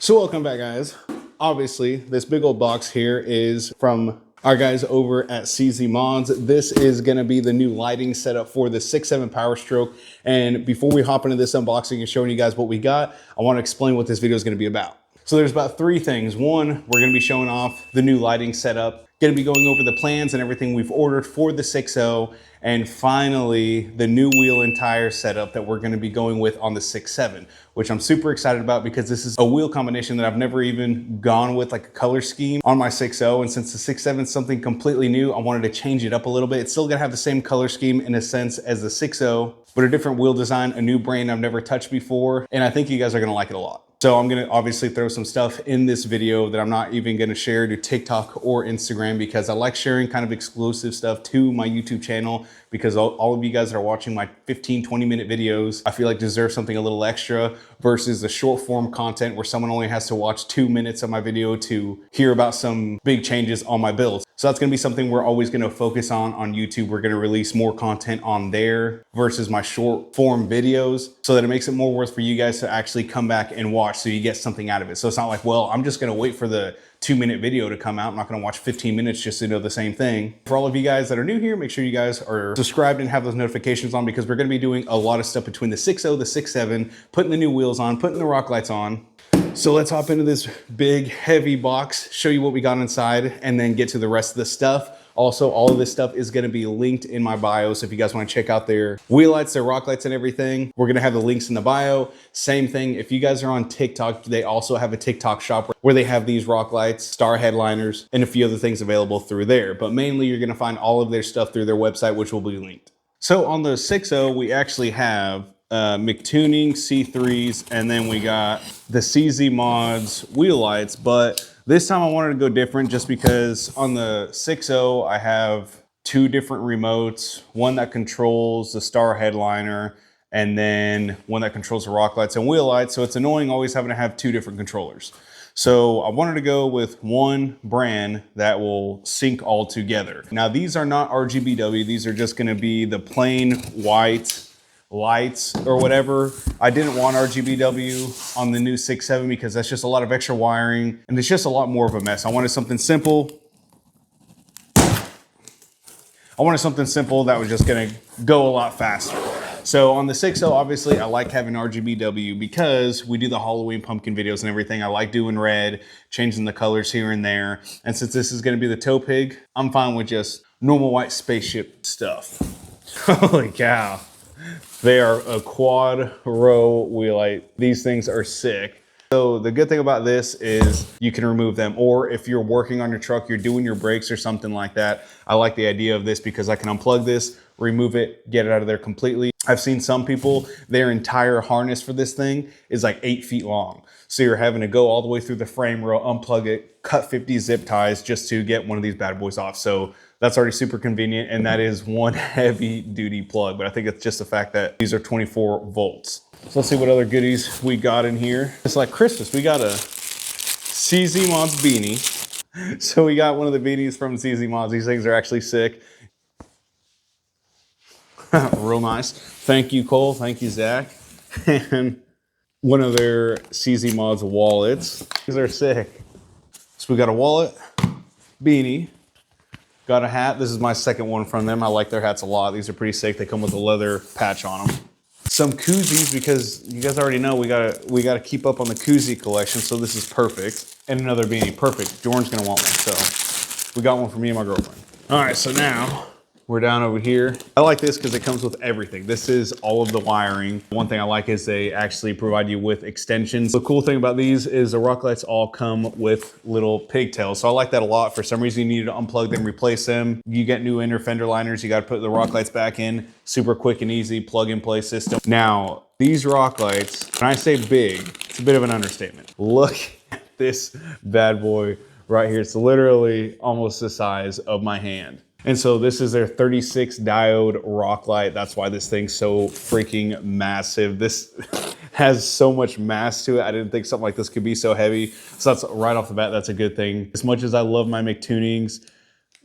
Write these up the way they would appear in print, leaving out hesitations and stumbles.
So welcome back, guys. Obviously, this big old box here is from our guys over at CZMODS. This is gonna be the new lighting setup for the 6.7 Power Stroke. And before we hop into this unboxing and showing you guys what we got, I wanna explain what this video is gonna be about. So there's about three things. One, we're gonna be showing off the new lighting setup, gonna be going over the plans and everything we've ordered for the 6.0, and finally, the new wheel and tire setup that we're gonna be going with on the 6.7, which I'm super excited about because this is a wheel combination that I've never even gone with, like a color scheme on my 6.0. And since the 6.7 is something completely new, I wanted to change it up a little bit. It's still gonna have the same color scheme in a sense as the 6.0, but a different wheel design, a new brand I've never touched before. And I think you guys are gonna like it a lot. So I'm gonna obviously throw some stuff in this video that I'm not even gonna share to TikTok or Instagram because I like sharing kind of exclusive stuff to my YouTube channel because all of you guys that are watching my 15, 20-minute videos, I feel like deserve something a little extra versus the short form content where someone only has to watch 2 minutes of my video to hear about some big changes on my builds. So that's gonna be something we're always gonna focus on YouTube. We're gonna release more content on there versus my short form videos so that it makes it more worth for you guys to actually come back and watch so you get something out of it. So it's not like, well, I'm just gonna wait for the 2-minute video to come out. I'm not gonna watch 15 minutes just to know the same thing. For all of you guys that are new here, make sure you guys are subscribed and have those notifications on because we're gonna be doing a lot of stuff between the 6.0, the 6.7, putting the new wheels on, putting the rock lights on. So let's hop into this big, heavy box, show you what we got inside, and then get to the rest of the stuff. Also, all of this stuff is gonna be linked in my bio. So if you guys wanna check out their wheel lights, their rock lights and everything, we're gonna have the links in the bio. Same thing, if you guys are on TikTok, they also have a TikTok shop where they have these rock lights, star headliners, and a few other things available through there. But mainly you're gonna find all of their stuff through their website, which will be linked. So on the 6.0, we actually have McTuning C3s, and then we got the CZMODS wheel lights, but this time I wanted to go different just because on the 6.0, I have two different remotes, one that controls the star headliner, and then one that controls the rock lights and wheel lights. So it's annoying always having to have two different controllers. So I wanted to go with one brand that will sync all together. Now these are not RGBW, these are just gonna be the plain white lights or whatever. I didn't want RGBW on the new 6.7 because that's just a lot of extra wiring and it's just a lot more of a mess. I wanted something simple. I wanted something simple that was just gonna go a lot faster. So on the 6.0, obviously I like having RGBW because we do the Halloween pumpkin videos and everything. I like doing red, changing the colors here and there. And since this is gonna be the toe pig, I'm fine with just normal white spaceship stuff. Holy cow. They are a quad row wheel light. These things are sick. So the good thing about this is you can remove them, or if you're working on your truck, you're doing your brakes or something like that. I like the idea of this because I can unplug this, remove it, get it out of there completely. I've seen some people, their entire harness for this thing is like 8 feet long. So you're having to go all the way through the frame rail, unplug it, cut 50 zip ties just to get one of these bad boys off. So that's already super convenient, and that is one heavy duty plug. But I think it's just the fact that these are 24 volts. So let's see what other goodies we got in here. It's like Christmas, we got a CZMODS beanie. So we got one of the beanies from CZMODS. These things are actually sick. Real nice. Thank you, Cole. Thank you, Zach. And one of their CZMODS wallets. These are sick. So we got a wallet, beanie, got a hat. This is my second one from them. I like their hats a lot. These are pretty sick. They come with a leather patch on them. Some koozies because you guys already know we gotta keep up on the koozie collection. So this is perfect. And another beanie, perfect. Jordan's gonna want one. So we got one for me and my girlfriend. All right, so now we're down over here. I like this because it comes with everything. This is all of the wiring. One thing I like is they actually provide you with extensions. The cool thing about these is the rock lights all come with little pigtails. So I like that a lot. For some reason you need to unplug them, replace them. You get new inner fender liners. You got to put the rock lights back in. Super quick and easy plug and play system. Now these rock lights, when I say big, it's a bit of an understatement. Look at this bad boy right here. It's literally almost the size of my hand. And so this is their 36 diode rock light. That's why this thing's so freaking massive. This has so much mass to it. I didn't think something like this could be so heavy. So that's right off the bat, that's a good thing. As much as I love my McTunings,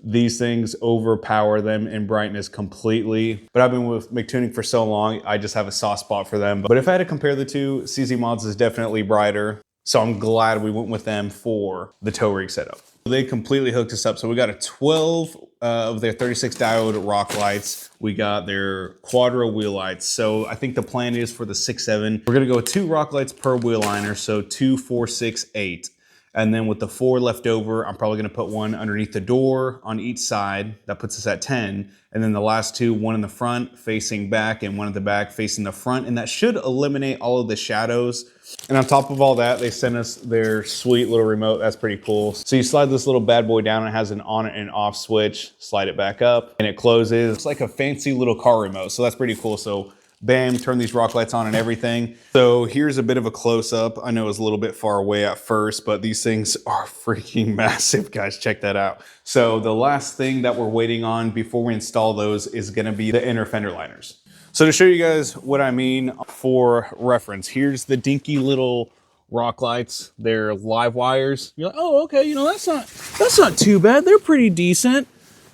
these things overpower them in brightness completely. But I've been with McTuning for so long, I just have a soft spot for them. But if I had to compare the two, CZMODS is definitely brighter. So I'm glad we went with them for the tow rig setup. They completely hooked us up. So we got a 12 of their 36 diode rock lights. We got their quadro wheel lights. So I think the plan is for the 6.7, we're gonna go with 2 rock lights per wheel liner. So 2, 4, 6, 8. And then with the 4 left over, I'm probably gonna put one underneath the door on each side. That puts us at 10. And then the last 2, one in the front facing back and one at the back facing the front. And that should eliminate all of the shadows. And on top of all that, they sent us their sweet little remote. That's pretty cool. So you slide this little bad boy down. It has an on and off switch. Slide it back up and it closes. It's like a fancy little car remote. So that's pretty cool. So bam, turn these rock lights on and everything. So here's a bit of a close up. I know it was a little bit far away at first, but these things are freaking massive, guys. Check that out. So the last thing that we're waiting on before we install those is gonna be the inner fender liners. So to show you guys what I mean for reference, here's the dinky little rock lights. They're live wires. You're like, oh, okay, you know, that's not too bad. They're pretty decent.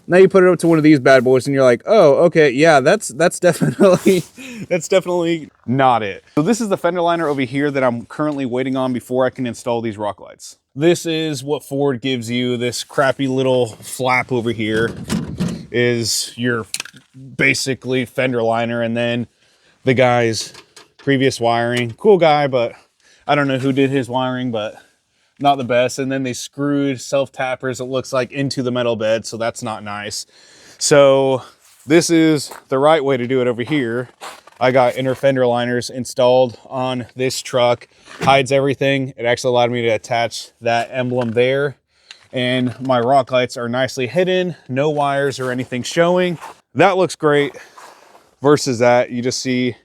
Now you put it up to one of these bad boys and you're like, oh, okay, yeah, that's definitely, that's definitely not it. So this is the fender liner over here that I'm currently waiting on before I can install these rock lights. This is what Ford gives you. This crappy little flap over here is your basically fender liner, and then the guy's previous wiring. Cool guy, but I don't know who did his wiring, but not the best. And then they screwed self-tappers, it looks like, into the metal bed, so that's not nice. So this is the right way to do it over here. I got inner fender liners installed on this truck. Hides everything. It actually allowed me to attach that emblem there. And my rock lights are nicely hidden, no wires or anything showing. That looks great versus that. You just see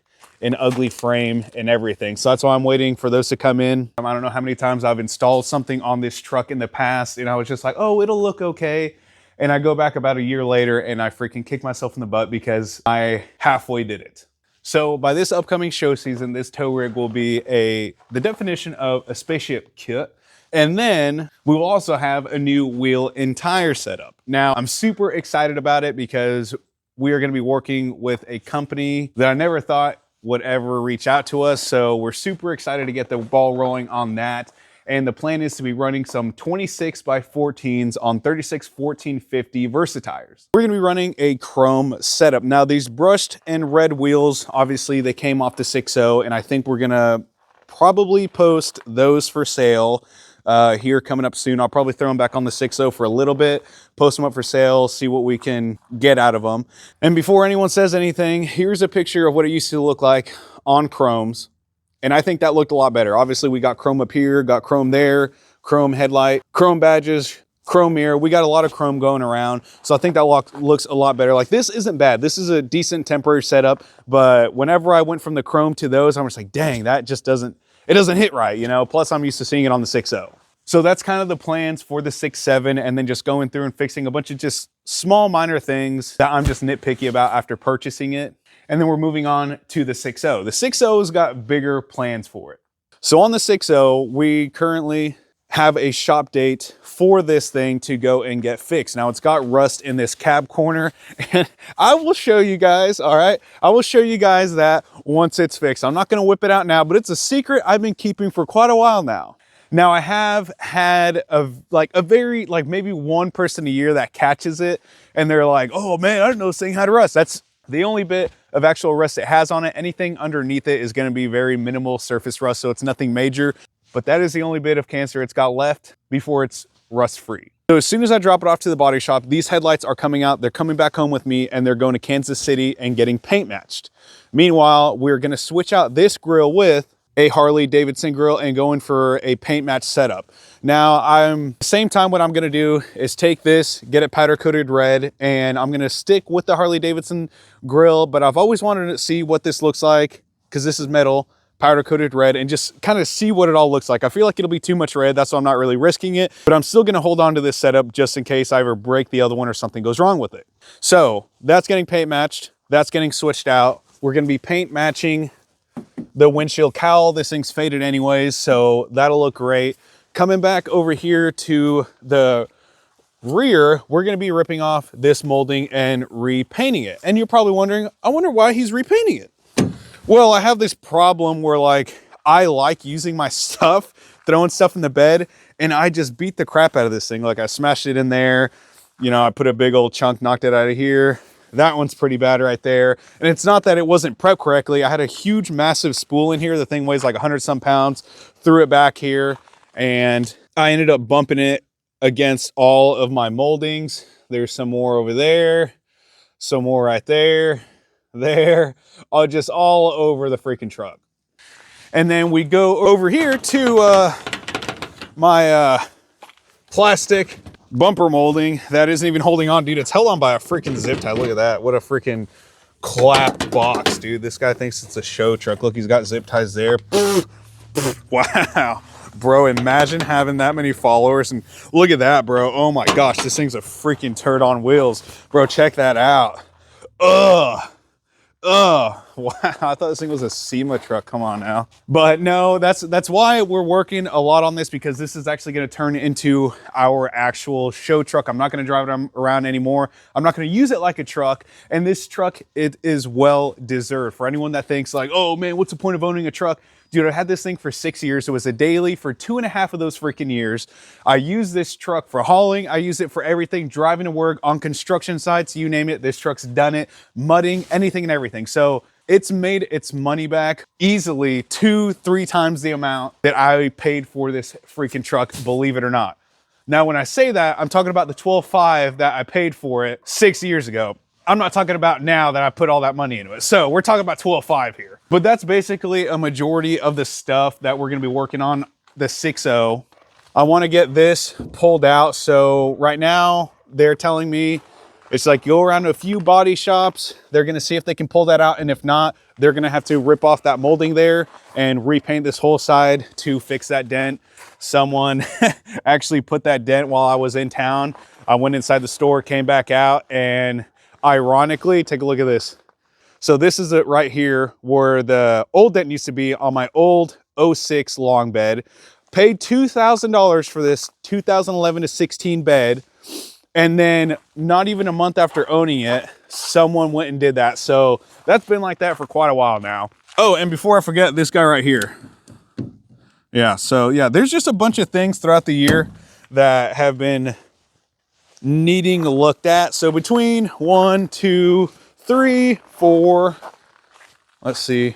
an ugly frame and everything. So that's why I'm waiting for those to come in. I don't know how many times I've installed something on this truck in the past and I was just like, oh, it'll look okay. And I go back about a year later and I freaking kick myself in the butt because I halfway did it. So by this upcoming show season, this tow rig will be the definition of a spaceship kit. And then we will also have a new wheel and tire setup. Now, I'm super excited about it because we are going to be working with a company that I never thought would ever reach out to us. So we're super excited to get the ball rolling on that. And the plan is to be running some 26x14s on 36 1450 Versa tires. We're going to be running a chrome setup. Now, these brushed and red wheels, obviously they came off the 6.0, and I think we're going to probably post those for sale here coming up soon. I'll probably throw them back on the 6.0 for a little bit, post them up for sale, see what we can get out of them. And before anyone says anything, here's a picture of what it used to look like on chromes. And I think that looked a lot better. Obviously, we got chrome up here, got chrome there, chrome headlight, chrome badges, chrome mirror. We got a lot of chrome going around. So I think that looks a lot better. Like, this isn't bad. This is a decent temporary setup. But whenever I went from the chrome to those, I was like, dang, that just doesn't hit right, you know? Plus, I'm used to seeing it on the 6.0. So that's kind of the plans for the 6.7, and then just going through and fixing a bunch of just small minor things that I'm just nitpicky about after purchasing it. And then we're moving on to the 6.0. The 6.0's got bigger plans for it. So on the 6.0, we currently have a shop date for this thing to go and get fixed. Now, it's got rust in this cab corner, and I will show you guys, all right? I will show you guys that once it's fixed. I'm not gonna whip it out now, but it's a secret I've been keeping for quite a while now. Now, I have had maybe one person a year that catches it, and they're like, oh man, I didn't know this thing had rust. That's the only bit of actual rust it has on it. Anything underneath it is gonna be very minimal surface rust, so it's nothing major, but that is the only bit of cancer it's got left before it's rust free. So as soon as I drop it off to the body shop, these headlights are coming out, they're coming back home with me, and they're going to Kansas City and getting paint matched. Meanwhile, we're gonna switch out this grill with a Harley Davidson grill and going for a paint match setup. Now, same time what I'm gonna do is take this, get it powder coated red, and I'm gonna stick with the Harley Davidson grill, but I've always wanted to see what this looks like, because this is metal, powder coated red, and just kind of see what it all looks like. I feel like it'll be too much red, that's why I'm not really risking it, but I'm still gonna hold on to this setup just in case I ever break the other one or something goes wrong with it. So that's getting paint matched, that's getting switched out. We're gonna be paint matching the windshield cowl. This thing's faded anyways, so that'll look great. Coming back over here to the rear, we're gonna be ripping off this molding and repainting it. And you're probably wondering, I wonder why he's repainting it. Well, I have this problem where, like, I like using my stuff throwing stuff in the bed, and I just beat the crap out of this thing. Like I smashed it in there, you know, I put a big old chunk, knocked it out of here. That one's pretty bad right there. And it's not that it wasn't prepped correctly. I had a huge, massive spool in here. The thing weighs like 100 some pounds, threw it back here, and I ended up bumping it against all of my moldings. There's some more over there, some more right there, just all over the freaking truck. And then we go over here to my plastic bumper molding that isn't even holding on, dude. It's held on by a freaking zip tie. Look at that. What a freaking clapped box, dude. This guy thinks it's a show truck. Look, he's got zip ties there. Wow. Bro, imagine having that many followers, and look at that, bro. Oh my gosh, this thing's a freaking turd on wheels. Bro, check that out. Ugh. Wow, I thought this thing was a SEMA truck. Come on now. But no, that's why we're working a lot on this, because this is actually going to turn into our actual show truck. I'm not going to drive it around anymore. I'm not going to use it like a truck. And this truck, it is well deserved. For anyone that thinks like, oh man, what's the point of owning a truck? Dude, I had this thing for 6 years. It was a daily for 2.5 of those freaking years. I use this truck for hauling. I use it for everything, driving to work, on construction sites, you name it. This truck's done it, mudding, anything and everything. So it's made its money back easily 2-3 times the amount that I paid for this freaking truck, believe it or not. Now, when I say that, I'm talking about the 12.5 that I paid for it 6 years ago. I'm not talking about now that I put all that money into it. So we're talking about 12.5 here. But that's basically a majority of the stuff that we're gonna be working on the 6.0. I wanna get this pulled out. So right now they're telling me it's like go around to a few body shops. They're gonna see if they can pull that out. And if not, they're gonna have to rip off that molding there and repaint this whole side to fix that dent. Someone actually put that dent while I was in town. I went inside the store, came back out, and ironically, take a look at this. So this is it right here where the old dent used to be on my old 06 long bed. Paid $2,000 for this 2011 to 16 bed. And then not even a month after owning it, someone went and did that. So that's been like that for quite a while now. Oh, and before I forget, this guy right here. Yeah, so yeah, there's just a bunch of things throughout the year that have been needing looked at. So between 1, 2, 3, 4, let's see,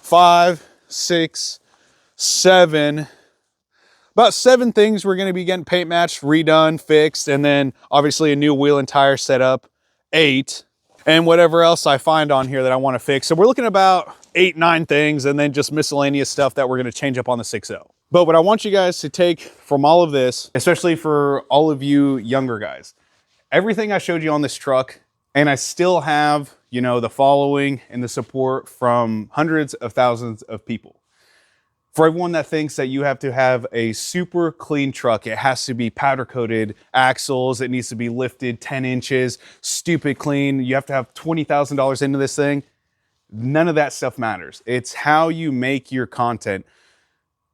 5, 6, 7, about 7 things we're going to be getting paint matched, redone, fixed, and then obviously a new wheel and tire setup, 8, and whatever else I find on here that I want to fix. So we're looking at about 8, 9 things, and then just miscellaneous stuff that we're going to change up on the 6.0. But what I want you guys to take from all of this, especially for all of you younger guys, everything I showed you on this truck, and I still have, you know, the following and the support from hundreds of thousands of people. For everyone that thinks that you have to have a super clean truck, it has to be powder coated axles, it needs to be lifted 10 inches, stupid clean, you have to have $20,000 into this thing. None of that stuff matters. It's how you make your content.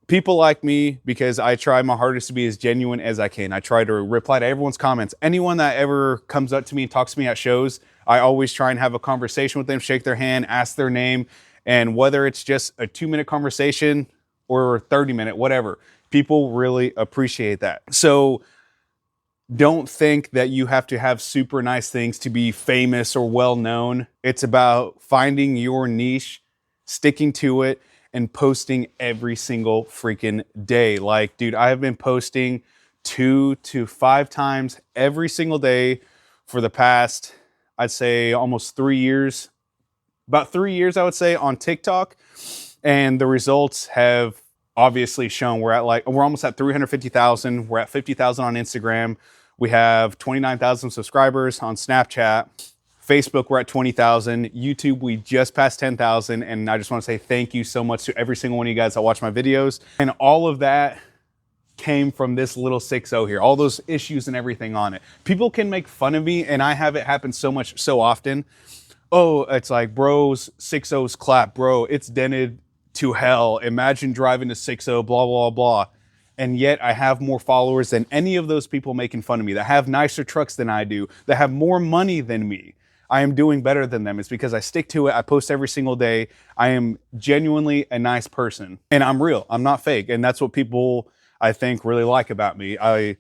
People like me, because I try my hardest to be as genuine as I can. I try to reply to everyone's comments. Anyone that ever comes up to me and talks to me at shows, I always try and have a conversation with them, shake their hand, ask their name, and whether it's just a 2-minute conversation or 30-minute, whatever, people really appreciate that. So don't think that you have to have super nice things to be famous or well-known. It's about finding your niche, sticking to it, and posting every single freaking day. Like, dude, I have been posting 2 to 5 times every single day for the past, I'd say almost 3 years, about 3 years, I would say, on TikTok. And the results have obviously shown we're almost at 350,000. We're at 50,000 on Instagram. We have 29,000 subscribers on Snapchat. Facebook, we're at 20,000. YouTube, we just passed 10,000. And I just want to say thank you so much to every single one of you guys that watch my videos. And all of that came from this little 6.0 here, all those issues and everything on it. People can make fun of me, and I have it happen so often. Oh, it's like, bros, 6.0's clap, bro, it's dented to hell. Imagine driving a 6.0, blah, blah, blah. And yet I have more followers than any of those people making fun of me, that have nicer trucks than I do, that have more money than me. I am doing better than them. It's because I stick to it. I post every single day. I am genuinely a nice person, and I'm real. I'm not fake. And that's what people, I think, really like about me. I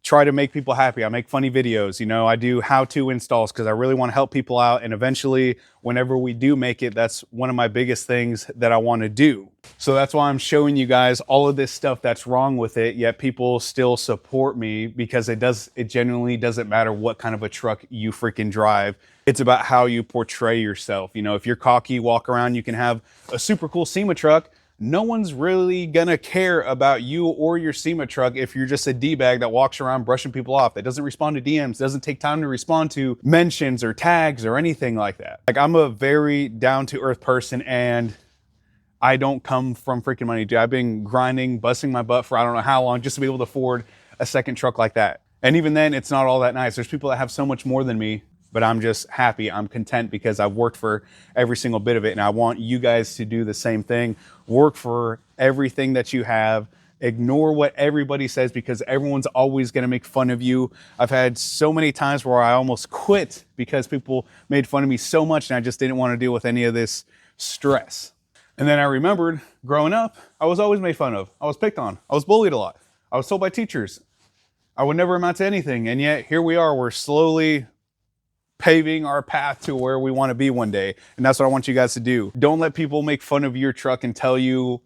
try to make people happy. I make funny videos, you know, I do how-to installs because I really want to help people out. And eventually, whenever we do make it, that's one of my biggest things that I want to do. So that's why I'm showing you guys all of this stuff that's wrong with it, yet people still support me because it genuinely doesn't matter what kind of a truck you freaking drive. It's about how you portray yourself. You know, if you're cocky, walk around, you can have a super cool SEMA truck. No one's really gonna care about you or your SEMA truck if you're just a D-bag that walks around brushing people off, that doesn't respond to DMs, doesn't take time to respond to mentions or tags or anything like that. Like, I'm a very down-to-earth person, and I don't come from freaking money, dude. I've been grinding, busting my butt for I don't know how long just to be able to afford a second truck like that. And even then, it's not all that nice. There's people that have so much more than me, but I'm just happy. I'm content because I've worked for every single bit of it. And I want you guys to do the same thing. Work for everything that you have. Ignore what everybody says because everyone's always going to make fun of you. I've had so many times where I almost quit because people made fun of me so much and I just didn't want to deal with any of this stress. And then I remembered growing up, I was always made fun of. I was picked on. I was bullied a lot. I was told by teachers I would never amount to anything. And yet here we are, we're slowly paving our path to where we want to be one day. And that's what I want you guys to do. Don't let people make fun of your truck and tell you,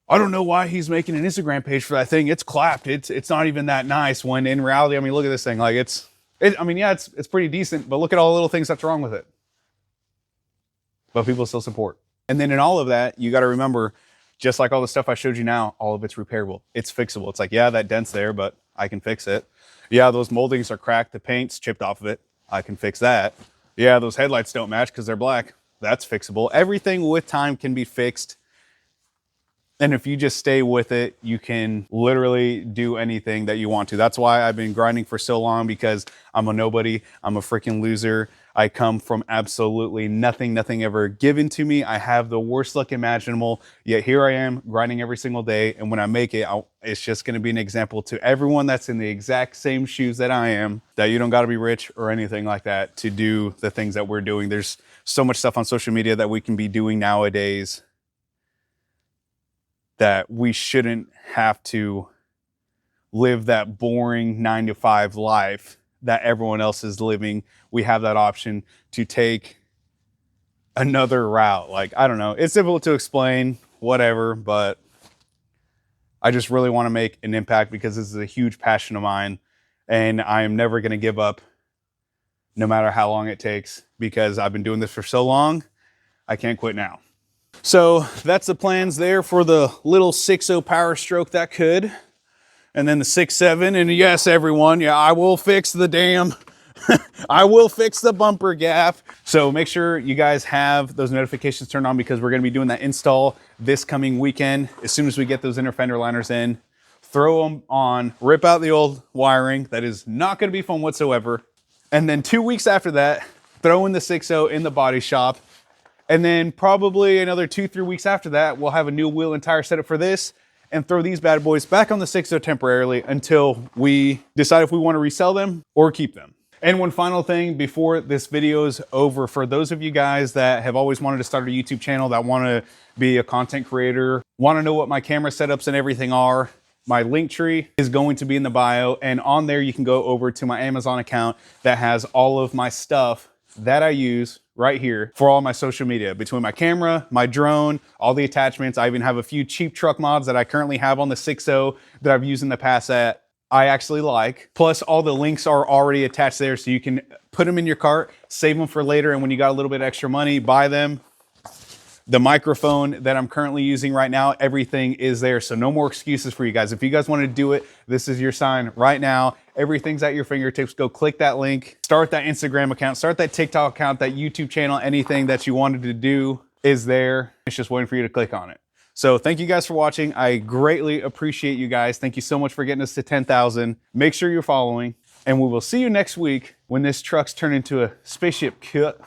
I don't know why he's making an Instagram page for that thing. It's clapped. It's not even that nice. When in reality, I mean, look at this thing. Like it's pretty decent, but look at all the little things that's wrong with it. But people still support. And then in all of that, you got to remember, just like all the stuff I showed you now, all of it's repairable. It's fixable. It's like, yeah, that dent's there, but I can fix it. Yeah, those moldings are cracked. The paint's chipped off of it. I can fix that. Yeah, those headlights don't match because they're black. That's fixable. Everything with time can be fixed. And if you just stay with it, you can literally do anything that you want to. That's why I've been grinding for so long, because I'm a nobody. I'm a freaking loser. I come from absolutely nothing ever given to me. I have the worst luck imaginable, yet here I am grinding every single day. And when I make it, it's just going to be an example to everyone that's in the exact same shoes that I am, that you don't got to be rich or anything like that to do the things that we're doing. There's so much stuff on social media that we can be doing nowadays that we shouldn't have to live that boring 9-to-5 life that everyone else is living. We have that option to take another route. Like, I don't know, it's difficult to explain, whatever, but I just really want to make an impact because this is a huge passion of mine, and I am never going to give up no matter how long it takes, because I've been doing this for so long. I can't quit now. So that's the plans there for the little 6.0 Power Stroke that could. And then the 6.7, and yes, everyone, yeah, I will fix the damn, I will fix the bumper gap. So make sure you guys have those notifications turned on, because we're gonna be doing that install this coming weekend. As soon as we get those inner fender liners in, throw them on, rip out the old wiring. That is not gonna be fun whatsoever. And then 2 weeks after that, throw in the 6.0 in the body shop. And then probably another 2-3 weeks after that, we'll have a new wheel and tire setup for this, and throw these bad boys back on the 6.0 temporarily until we decide if we want to resell them or keep them. And one final thing before this video is over, for those of you guys that have always wanted to start a YouTube channel, that want to be a content creator, want to know what my camera setups and everything are, my link tree is going to be in the bio, and on there you can go over to my Amazon account that has all of my stuff that I use right here for all my social media, between my camera, my drone, all the attachments. I even have a few cheap truck mods that I currently have on the 6.0 that I've used in the past that I actually like. Plus all the links are already attached there, so you can put them in your cart, save them for later, and when you got a little bit extra money, buy them. The microphone that I'm currently using right now, everything is there. So no more excuses for you guys. If you guys want to do it, this is your sign right now. Everything's at your fingertips. Go click that link, start that Instagram account, start that TikTok account, that YouTube channel, anything that you wanted to do is there. It's just waiting for you to click on it. So thank you guys for watching. I greatly appreciate you guys. Thank you so much for getting us to 10,000. Make sure you're following, and we will see you next week when this truck's turned into a spaceship kit.